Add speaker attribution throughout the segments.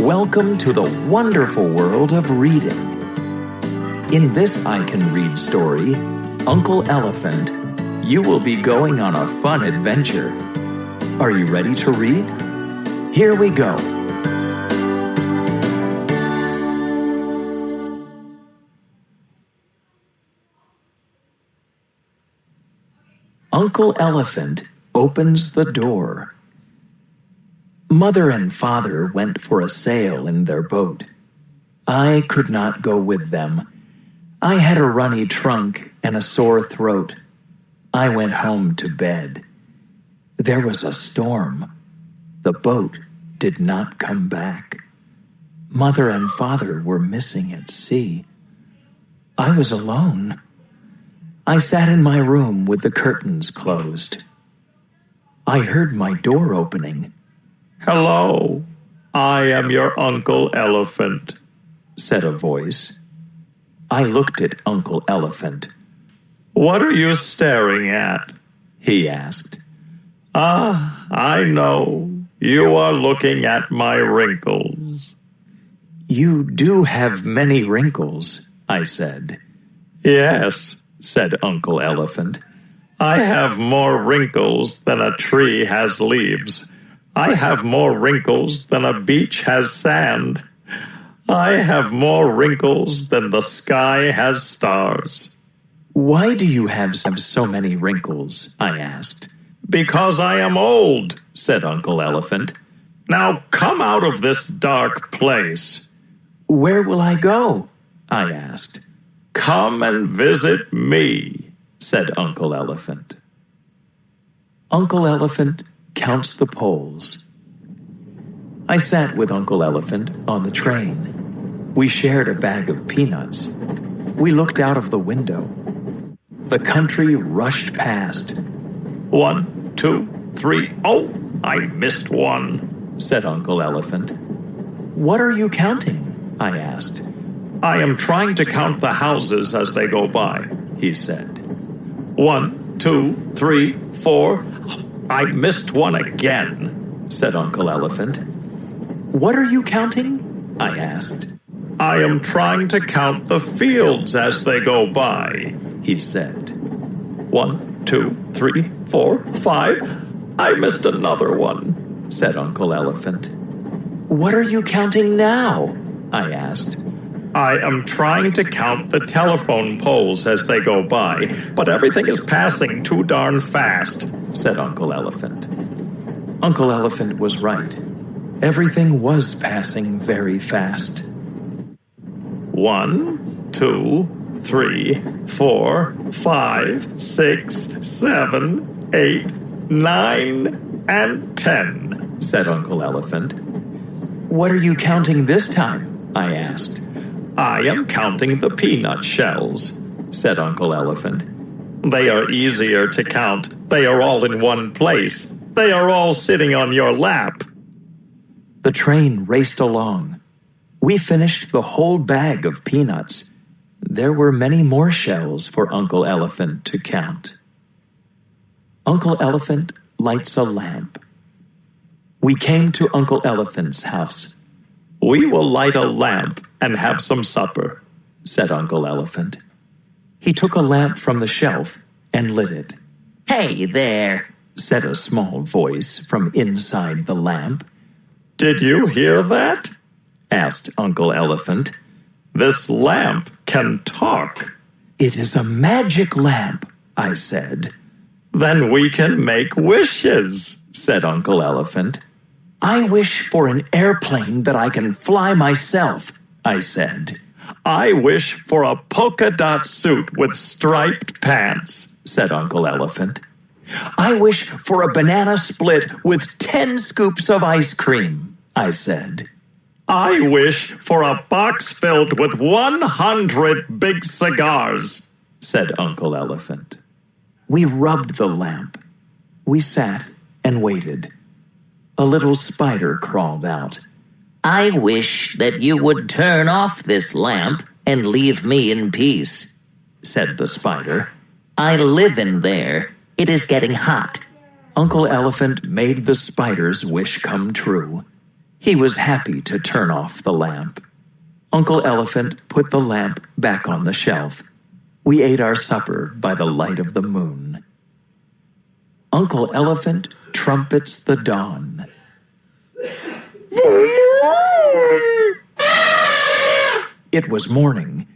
Speaker 1: Welcome to the wonderful world of reading. In this I Can Read story, Uncle Elephant, you will be going on a fun adventure. Are you ready to read? Here we go. Uncle Elephant opens the door. Mother and father went for a sail in their boat. I could not go with them. I had a runny trunk and a sore throat. I went home to bed. There was a storm. The boat did not come back. Mother and father were missing at sea. I was alone. I sat in my room with the curtains closed. I heard my door opening.
Speaker 2: "Hello, I am your Uncle Elephant," said a voice.
Speaker 1: I looked at Uncle Elephant.
Speaker 2: "What are you staring at?"
Speaker 1: he asked.
Speaker 2: "Ah, I know. You are looking at my wrinkles."
Speaker 1: "You do have many wrinkles," I said.
Speaker 2: "Yes," said
Speaker 1: Uncle Elephant.
Speaker 2: "I have more wrinkles than a tree has leaves. I have more wrinkles than a beach has sand. I have more wrinkles than the sky has stars."
Speaker 1: "Why do you have so many wrinkles?" I asked.
Speaker 2: "Because I am old," said Uncle Elephant. "Now come out of this dark place."
Speaker 1: "Where will I go?" I asked.
Speaker 2: "Come and visit me," said Uncle Elephant.
Speaker 1: Uncle Elephant counts the poles. I sat with Uncle Elephant on the train. We shared a bag of peanuts. We looked out of the window. The country rushed past.
Speaker 2: 1, 2, 3. Oh, I missed one," said Uncle Elephant.
Speaker 1: "What are you counting?" I asked.
Speaker 2: "I am trying to count the houses as they go by," he said. 1, 2, 3, 4. "I missed one again," said Uncle Elephant.
Speaker 1: "What are you counting?" I asked.
Speaker 2: "I am trying to count the fields as they go by," he said. 1, 2, 3, 4, 5. "I missed another one," said Uncle Elephant.
Speaker 1: "What are you counting now?" I asked.
Speaker 2: "I am trying to count the telephone poles as they go by, but everything is passing too darn fast," said Uncle Elephant.
Speaker 1: Uncle Elephant was right. Everything was passing very fast.
Speaker 2: 1, 2, 3, 4, 5, 6, 7, 8, 9, and 10,
Speaker 1: said Uncle Elephant. "What are you counting this time?" I asked.
Speaker 2: "I am counting the peanut shells," said Uncle Elephant. "They are easier to count. They are all in one place. They are all sitting on your lap."
Speaker 1: The train raced along. We finished the whole bag of peanuts. There were many more shells for Uncle Elephant to count. Uncle Elephant lights a lamp. We came to Uncle Elephant's house.
Speaker 2: "We will light a lamp and have some supper,"
Speaker 1: said Uncle Elephant. He took a lamp from the shelf and lit it. "Hey there," said a small voice from inside the lamp.
Speaker 2: "Did you hear that?"
Speaker 1: asked Uncle Elephant.
Speaker 2: "This lamp can talk."
Speaker 1: "It is a magic lamp," I said.
Speaker 2: "Then we can make wishes," said Uncle Elephant.
Speaker 1: "I wish for an airplane that I can fly myself," I said.
Speaker 2: "I wish for a polka dot suit with striped pants," said Uncle Elephant.
Speaker 1: "I wish for a banana split with 10 scoops of ice cream," I said.
Speaker 2: "I wish for a box filled with 100 big cigars," said Uncle Elephant.
Speaker 1: We rubbed the lamp. We sat and waited. A little spider crawled out.
Speaker 3: "I wish that you would turn off this lamp and leave me in peace," said the spider. "I live in there. It is getting hot."
Speaker 1: Uncle Elephant made the spider's wish come true. He was happy to turn off the lamp. Uncle Elephant put the lamp back on the shelf. We ate our supper by the light of the moon. Uncle Elephant trumpets the dawn. It was morning.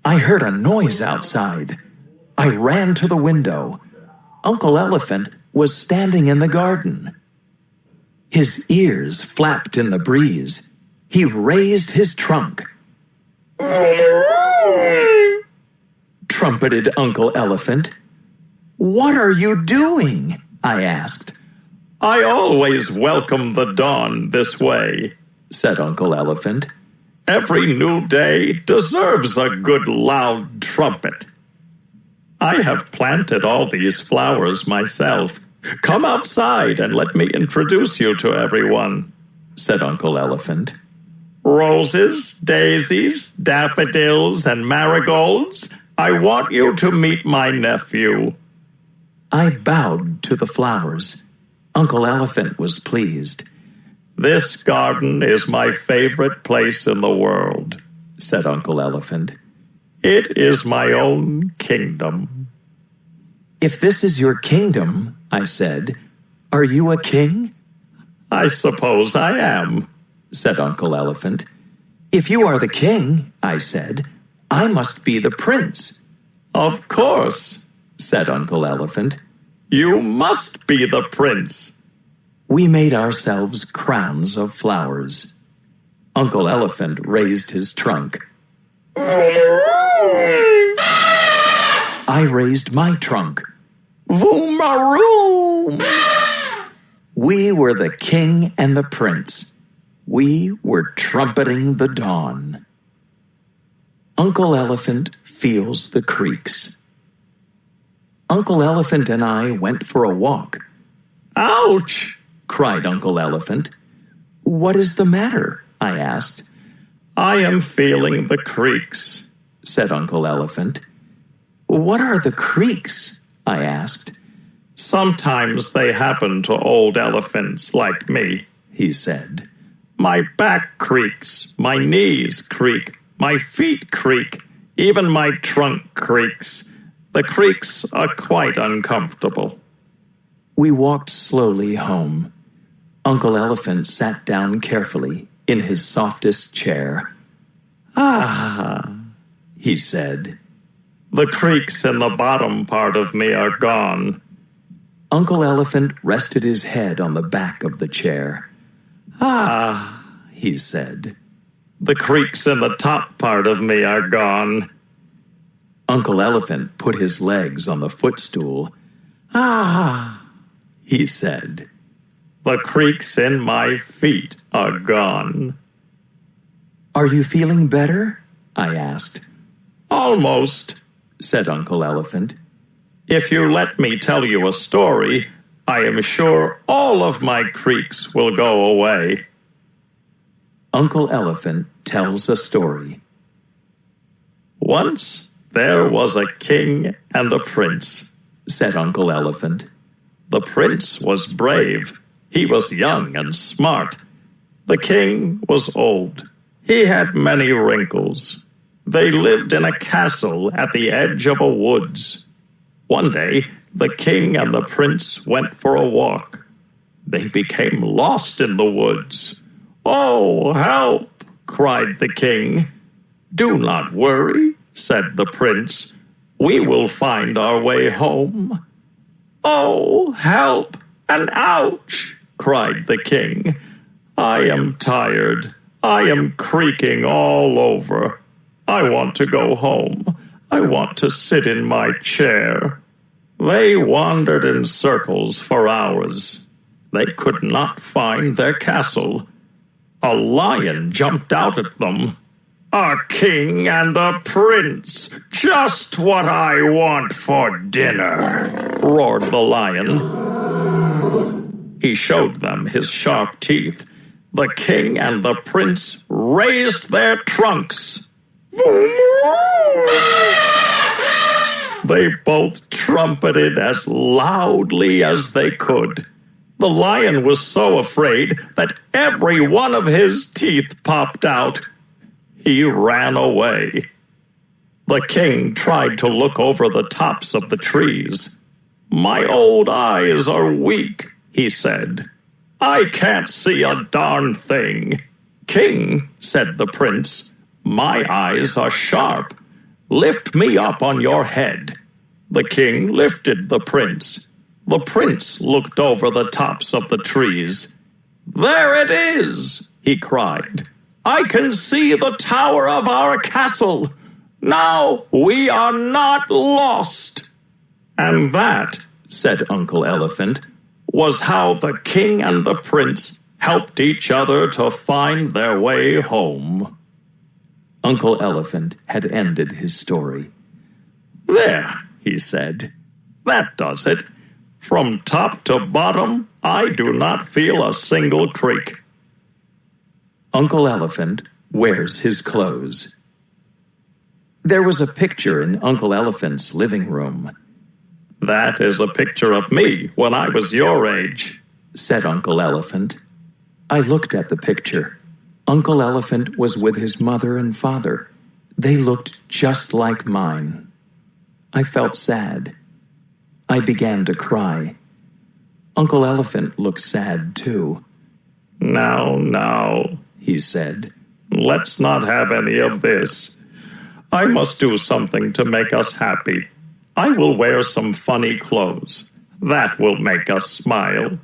Speaker 1: I heard a noise outside. I ran to the window. Uncle Elephant was standing in the garden. His ears flapped in the breeze. He raised his trunk. Trumpeted Uncle Elephant. "What are you doing?" I asked.
Speaker 2: I always welcome the dawn this way,
Speaker 1: said Uncle Elephant.
Speaker 2: Every new day deserves a good loud trumpet. I have planted all these flowers myself. Come outside and let me introduce you to everyone, said Uncle Elephant. Roses, daisies, daffodils, and marigolds, I want you to meet my nephew.
Speaker 1: I bowed to the flowers. Uncle Elephant was pleased.
Speaker 2: This garden is my favorite place in the world, said Uncle Elephant. It is my own kingdom.
Speaker 1: If this is your kingdom, I said, are you a king?
Speaker 2: I suppose I am, said Uncle Elephant.
Speaker 1: If you are the king, I said, I must be the prince.
Speaker 2: Of course, said Uncle Elephant. You must be the prince.
Speaker 1: We made ourselves crowns of flowers. Uncle Elephant raised his trunk. I raised my trunk.
Speaker 2: Vroom-a-room!
Speaker 1: We were the king and the prince. We were trumpeting the dawn. Uncle Elephant feels the creaks. Uncle Elephant and I went for a walk.
Speaker 2: Ouch!
Speaker 1: Cried Uncle Elephant. What is the matter? I asked.
Speaker 2: I am feeling the creaks, said Uncle Elephant.
Speaker 1: What are the creaks? I asked.
Speaker 2: Sometimes they happen to old elephants like me, he said. My back creaks, my knees creak, my feet creak, even my trunk creaks. The creaks are quite uncomfortable.
Speaker 1: We walked slowly home. Uncle Elephant sat down carefully in his softest chair.
Speaker 2: Ah,
Speaker 1: he said.
Speaker 2: The creaks in the bottom part of me are gone.
Speaker 1: Uncle Elephant rested his head on the back of the chair.
Speaker 2: Ah,
Speaker 1: he said.
Speaker 2: The creaks in the top part of me are gone.
Speaker 1: Uncle Elephant put his legs on the footstool.
Speaker 2: Ah,
Speaker 1: he said.
Speaker 2: The creaks in my feet are gone.
Speaker 1: Are you feeling better? I asked.
Speaker 2: Almost, said Uncle Elephant. If you let me tell you a story, I am sure all of my creaks will go away.
Speaker 1: Uncle Elephant tells a story.
Speaker 2: Once there was a king and a prince, said Uncle Elephant. The prince was brave. He was young and smart. The king was old. He had many wrinkles. They lived in a castle at the edge of a woods. One day, the king and the prince went for a walk. They became lost in the woods. Oh, help! Cried the king. Do not worry, said the prince. We will find our way home. Oh, help and ouch! Cried the king. I am tired. I am creaking all over. I want to go home. I want to sit in my chair. They wandered in circles for hours. They could not find their castle. A lion jumped out at them. A king and a prince, just what I want for dinner, roared the lion. He showed them his sharp teeth. The king and the prince raised their trunks. They both trumpeted as loudly as they could. The lion was so afraid that every one of his teeth popped out. He ran away. The king tried to look over the tops of the trees. "My old eyes are weak," he said. "I can't see a darn thing." "King," said the prince, "my eyes are sharp. Lift me up on your head." The king lifted the prince. The prince looked over the tops of the trees. "There it is," he cried. "I can see the tower of our castle. Now we are not lost." And that, said Uncle Elephant, was how the king and the prince helped each other to find their way home. Uncle Elephant had ended his story. "There," he said, "that does it. From top to bottom, I do not feel a single creak."
Speaker 1: Uncle Elephant wears his clothes. There was a picture in Uncle Elephant's living room.
Speaker 2: "That is a picture of me when I was your age,"
Speaker 1: said Uncle Elephant. I looked at the picture. Uncle Elephant was with his mother and father. They looked just like mine. I felt sad. I began to cry. Uncle Elephant looked sad, too.
Speaker 2: Now,
Speaker 1: he said.
Speaker 2: "Let's not have any of this. I must do something to make us happy. I will wear some funny clothes. That will make us smile."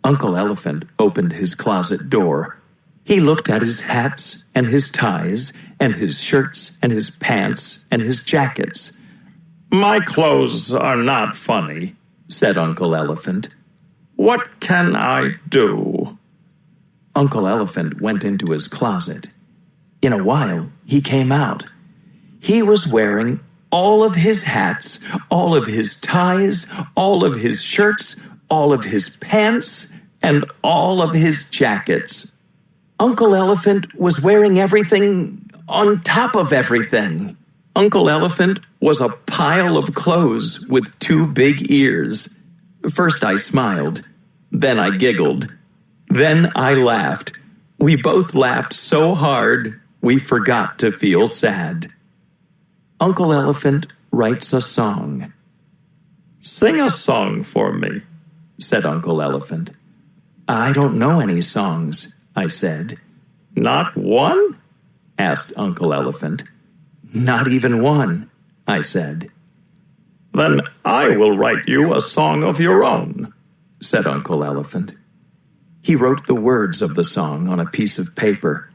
Speaker 1: Uncle Elephant opened his closet door. He looked at his hats and his ties and his shirts and his pants and his jackets.
Speaker 2: "My clothes are not funny,"
Speaker 1: said Uncle Elephant.
Speaker 2: "What can I do?"
Speaker 1: Uncle Elephant went into his closet. In a while, he came out. He was wearing all of his hats, all of his ties, all of his shirts, all of his pants, and all of his jackets. Uncle Elephant was wearing everything on top of everything. Uncle Elephant was a pile of clothes with two big ears. First I smiled, then I giggled, then I laughed. We both laughed so hard we forgot to feel sad. Uncle Elephant writes a song.
Speaker 2: "Sing a song for me,"
Speaker 1: said Uncle Elephant. "I don't know any songs," I said.
Speaker 2: "Not one?"
Speaker 1: asked Uncle Elephant. "Not even one," I said.
Speaker 2: "Then I will write you a song of your own,"
Speaker 1: said Uncle Elephant. He wrote the words of the song on a piece of paper.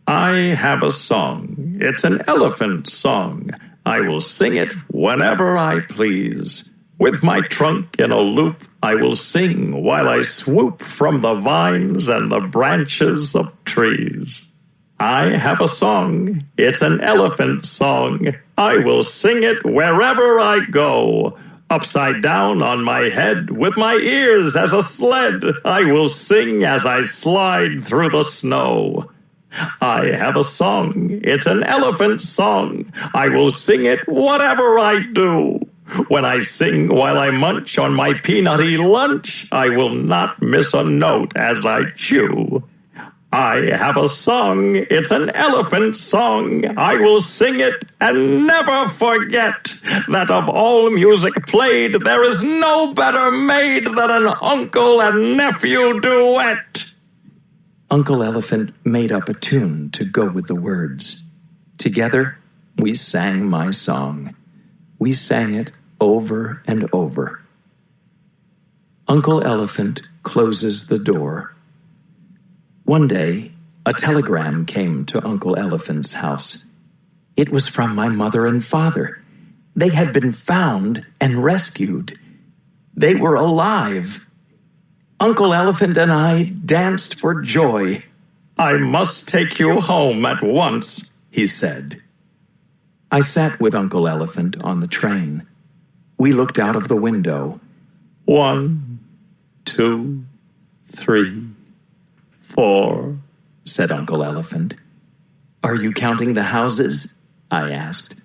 Speaker 2: "I have a song. It's an elephant song. I will sing it whenever I please. With my trunk in a loop, I will sing while I swoop from the vines and the branches of trees. I have a song. It's an elephant song. I will sing it wherever I go. Upside down on my head, with my ears as a sled, I will sing as I slide through the snow. I have a song. It's an elephant song. I will sing it whatever I do. When I sing while I munch on my peanutty lunch, I will not miss a note as I chew. I have a song. It's an elephant song. I will sing it and never forget that of all music played, there is no better made than an uncle and nephew duet."
Speaker 1: Uncle Elephant made up a tune to go with the words. Together, we sang my song. We sang it over and over. Uncle Elephant closes the door. One day, a telegram came to Uncle Elephant's house. It was from my mother and father. They had been found and rescued. They were alive. Uncle Elephant and I danced for joy.
Speaker 2: "I must take you home at once," he said.
Speaker 1: I sat with Uncle Elephant on the train. We looked out of the window.
Speaker 2: 1, 2, 3, 4,
Speaker 1: said Uncle Elephant. Are you counting the houses? I asked.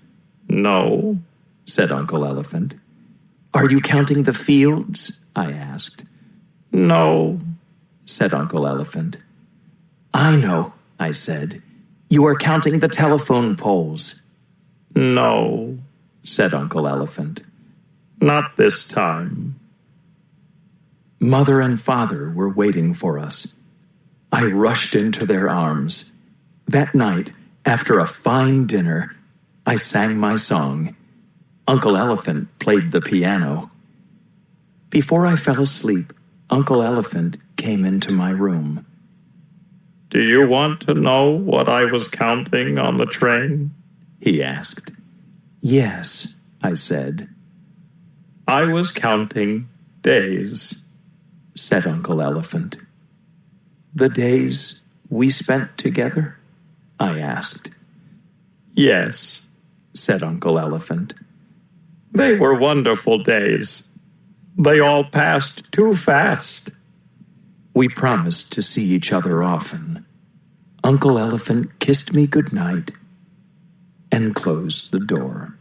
Speaker 2: No,
Speaker 1: said Uncle Elephant. Are you counting the fields? I asked.
Speaker 2: No,
Speaker 1: said Uncle Elephant. I know, I said. You are counting the telephone poles.
Speaker 2: No,
Speaker 1: said Uncle Elephant.
Speaker 2: not this time.
Speaker 1: Mother and Father were waiting for us. I rushed into their arms. That night, after a fine dinner, I sang my song. Uncle Elephant played the piano. Before I fell asleep, Uncle Elephant came into my room.
Speaker 2: Do you want to know what I was counting on the train?
Speaker 1: He asked. Yes, I said.
Speaker 2: I was counting days,
Speaker 1: said Uncle Elephant. The days we spent together? I asked.
Speaker 2: Yes,
Speaker 1: said Uncle Elephant.
Speaker 2: They were wonderful days. They all passed too fast.
Speaker 1: We promised to see each other often. Uncle Elephant kissed me good night and closed the door.